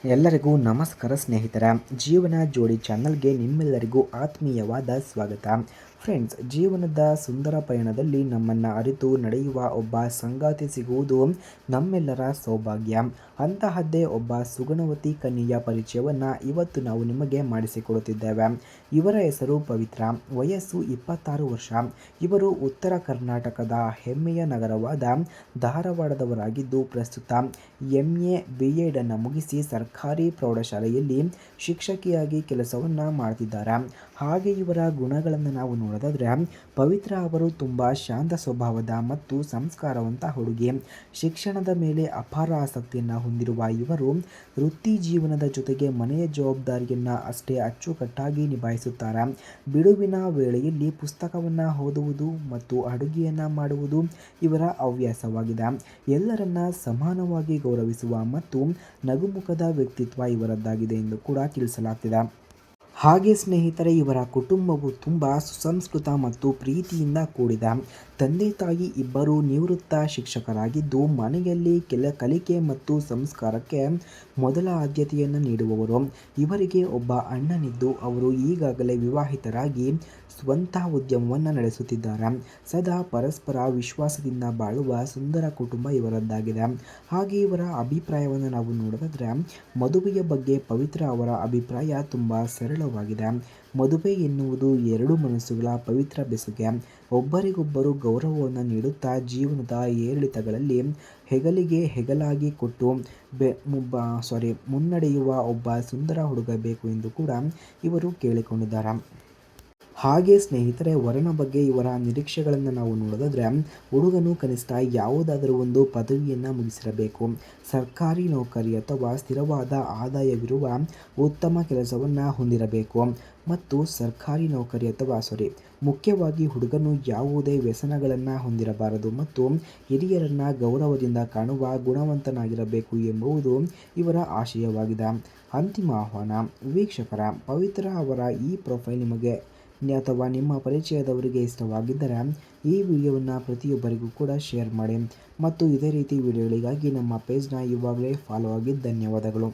ಎಲ್ಲರಿಗೂ ನಮಸ್ಕಾರ ಸ್ನೇಹಿತರ ಜೀವನ ಜೋಡಿ ಚಾನಲ್ಗೆ ನಿಮ್ಮೆಲ್ಲರಿಗೂ ಆತ್ಮೀಯವಾದ ಸ್ವಾಗತ. ಫ್ರೆಂಡ್ಸ್, ಜೀವನದ ಸುಂದರ ಪಯಣದಲ್ಲಿ ನಮ್ಮನ್ನು ಅರಿತು ನಡೆಯುವ ಒಬ್ಬ ಸಂಗಾತಿ ಸಿಗುವುದು ನಮ್ಮೆಲ್ಲರ ಸೌಭಾಗ್ಯ. ಅಂತಹದ್ದೇ ಒಬ್ಬ ಸುಗುಣವತಿ ಕನ್ಯೆಯ ಪರಿಚಯವನ್ನು ಇವತ್ತು ನಾವು ನಿಮಗೆ ಮಾಡಿಸಿಕೊಡುತ್ತಿದ್ದೇವೆ. ಇವರ ಹೆಸರು ಪವಿತ್ರ. ವಯಸ್ಸು 26 ವರ್ಷ. ಇವರು ಉತ್ತರ ಕರ್ನಾಟಕದ ಹೆಮ್ಮೆಯ ನಗರವಾದ ಧಾರವಾಡದವರಾಗಿದ್ದು ಪ್ರಸ್ತುತ MA B.Ed ಅನ್ನು ಮುಗಿಸಿ ಸರ್ಕಾರಿ ಪ್ರೌಢಶಾಲೆಯಲ್ಲಿ ಶಿಕ್ಷಕಿಯಾಗಿ ಕೆಲಸವನ್ನು ಮಾಡ್ತಿದ್ದಾರೆ. ಹಾಗೆ ಇವರ ಗುಣಗಳನ್ನು ನಾವು ನೋಡೋದಾದರೆ, ಪವಿತ್ರ ಅವರು ತುಂಬ ಶಾಂತ ಸ್ವಭಾವದ ಮತ್ತು ಸಂಸ್ಕಾರವಂತ ಹುಡುಗಿ. ಶಿಕ್ಷಣದ ಮೇಲೆ ಅಪಾರ ಆಸಕ್ತಿಯನ್ನು ಹೊಂದಿರುವ ಇವರು ವೃತ್ತಿ ಜೀವನದ ಜೊತೆಗೆ ಮನೆಯ ಜವಾಬ್ದಾರಿಯನ್ನು ಅಷ್ಟೇ ಅಚ್ಚುಕಟ್ಟಾಗಿ ನಿಭಾಯಿಸುತ್ತಾರೆ. ಬಿಡುವಿನ ವೇಳೆಯಲ್ಲಿ ಪುಸ್ತಕವನ್ನು ಓದುವುದು ಮತ್ತು ಅಡುಗೆಯನ್ನು ಮಾಡುವುದು ಇವರ ಹವ್ಯಾಸವಾಗಿದೆ. ಎಲ್ಲರನ್ನ ಸಮಾನವಾಗಿ ಗೌರವಿಸುವ ಮತ್ತು ನಗುಮುಖದ ವ್ಯಕ್ತಿತ್ವ ಇವರದ್ದಾಗಿದೆ ಎಂದು ಕೂಡ ತಿಳಿಸಲಾಗ್ತಿದೆ. ಹಾಗೆ ಸ್ನೇಹಿತರೆ, ಇವರ ಕುಟುಂಬವು ತುಂಬ ಸುಸಂಸ್ಕೃತ ಮತ್ತು ಪ್ರೀತಿಯಿಂದ ಕೂಡಿದೆ. ತಂದೆ ತಾಯಿ ಇಬ್ಬರು ನಿವೃತ್ತ ಶಿಕ್ಷಕರಾಗಿದ್ದು ಮನೆಯಲ್ಲಿ ಕಲಿಕೆ ಮತ್ತು ಸಂಸ್ಕಾರಕ್ಕೆ ಮೊದಲ ಆದ್ಯತೆಯನ್ನು ನೀಡುವವರು. ಇವರಿಗೆ ಒಬ್ಬ ಅಣ್ಣನಿದ್ದು ಅವರು ಈಗಾಗಲೇ ವಿವಾಹಿತರಾಗಿ ಸ್ವಂತ ಉದ್ಯಮವನ್ನು ನಡೆಸುತ್ತಿದ್ದಾರೆ. ಸದಾ ಪರಸ್ಪರ ವಿಶ್ವಾಸದಿಂದ ಬಾಳುವ ಸುಂದರ ಕುಟುಂಬ ಇವರದ್ದಾಗಿದೆ. ಹಾಗೆ ಇವರ ಅಭಿಪ್ರಾಯವನ್ನು ನಾವು ನೋಡೋದಾದರೆ, ಮದುವೆಯ ಬಗ್ಗೆ ಪವಿತ್ರ ಅವರ ಅಭಿಪ್ರಾಯ ತುಂಬ ಸರಳವಾಗಿದೆ. ಮದುವೆ ಎನ್ನುವುದು ಎರಡು ಮನಸ್ಸುಗಳ ಪವಿತ್ರ ಬೆಸುಗೆ. ಒಬ್ಬರಿಗೊಬ್ಬರು ಗೌರವವನ್ನು ನೀಡುತ್ತಾ ಜೀವನದ ಏರಿಳಿತಗಳಲ್ಲಿ ಹೆಗಲಿಗೆ ಹೆಗಲಾಗಿ ಕೊಟ್ಟು ಮುನ್ನಡೆಯುವ ಒಬ್ಬ ಸುಂದರ ಹುಡುಗ ಬೇಕು ಎಂದು ಕೂಡ ಇವರು ಕೇಳಿಕೊಂಡಿದ್ದಾರೆ. ಹಾಗೆ ಸ್ನೇಹಿತರೆ, ವರನ ಬಗ್ಗೆ ಇವರ ನಿರೀಕ್ಷೆಗಳನ್ನು ನಾವು ನೋಡೋದಾದರೆ, ಹುಡುಗನು ಕನಿಷ್ಠ ಯಾವುದಾದರೂ ಒಂದು ಪದವಿಯನ್ನು ಮುಗಿಸಿರಬೇಕು. ಸರ್ಕಾರಿ ನೌಕರಿ ಅಥವಾ ಸ್ಥಿರವಾದ ಆದಾಯವಿರುವ ಉತ್ತಮ ಕೆಲಸವನ್ನು ಹೊಂದಿರಬೇಕು ಮತ್ತು ಸರ್ಕಾರಿ ನೌಕರಿ ಮುಖ್ಯವಾಗಿ ಹುಡುಗನು ಯಾವುದೇ ವ್ಯಸನಗಳನ್ನು ಹೊಂದಿರಬಾರದು ಮತ್ತು ಹಿರಿಯರನ್ನು ಗೌರವದಿಂದ ಕಾಣುವ ಗುಣವಂತನಾಗಿರಬೇಕು ಎಂಬುದು ಇವರ ಆಶಯವಾಗಿದೆ. ಅಂತಿಮ ಆಹ್ವಾನ: ವೀಕ್ಷಕರ, ಪವಿತ್ರ ಅವರ ಈ ಪ್ರೊಫೈಲ್ ನಿಮಗೆ ಅಥವಾ ನಿಮ್ಮ ಪರಿಚಯದವರಿಗೆ ಇಷ್ಟವಾಗಿದ್ದರೆ ಈ ವಿಡಿಯೋವನ್ನು ಪ್ರತಿಯೊಬ್ಬರಿಗೂ ಕೂಡ ಶೇರ್ ಮಾಡಿ ಮತ್ತು ಇದೇ ರೀತಿ ವಿಡಿಯೋಗಳಿಗಾಗಿ ನಮ್ಮ ಪೇಜ್ನ ಇವಾಗಲೇ ಫಾಲೋ ಆಗಿ. ಧನ್ಯವಾದಗಳು.